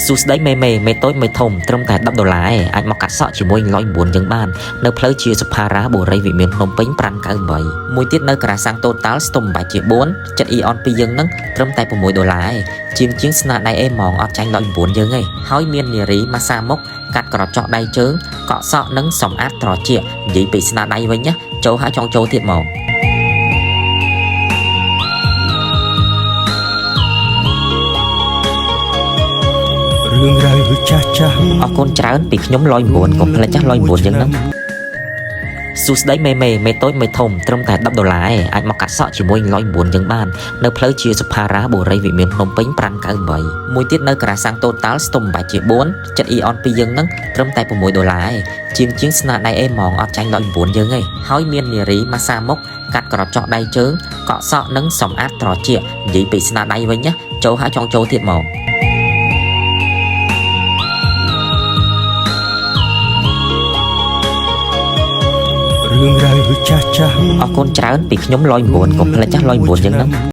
សួស្តីមេតូចមេធំត្រឹមតែ$10អាចមកកាត់សក់ជាមួយ109យើងបាននៅផ្លូវជាសុផារ៉ាបូរីវិមានភ្នំពេញ598មួយទៀតនៅការ៉ាសាំងតូតាល់ស្ទុំបែជា4ចិត្តអ៊ីអន2យើងនឹងត្រឹមតែ$6ជាងស្នាដៃអេម៉ងអត់ចាញ់109យើងឯងហើយមាននារីម៉ាសាមុខកាត់ក្របចោដៃជើងកក់សក់និងសម្អាតត្រជានិយាយពីស្នាដៃវិញណាចូលហើយចង់ចូលទៀតហ្មងរឿងរ៉ាវចាស់ចាស់អរគុណច្រើនពីខ្ញុំ109កុំភ្លេចចាស់109យើងហ្នឹងសួស្តីមេតូចមេធំត្រឹមតែ$10អាចមកកាត់សក់ជាមួយ109យើងបាននៅផ្លូវជាសុផារ៉ាបូរីវិមានភ្នំពេញ598មួយទៀតនៅការ៉ាសាំងតូតាល់ស្ទុំបែជា4ចិត្តអ៊ីអន2យើងនឹងត្រឹមតែ$6ជាងស្នាដៃអេម៉ងអត់ចាញ់109យើងឯងហើយមាននារីម៉ាសាមុខកាត់ក្របចោដៃជើងកក់សក់និងសម្អាតត្រជានិយាយពីស្នាដៃវិញណាចូលហើយចង់ចូលទៀតហ្មងរឿងរ៉ាវចាស់ចាស់អរគុណច្រើនពីខ្ញុំ109កុំភ្លេចចាស់109យើងហ្នឹង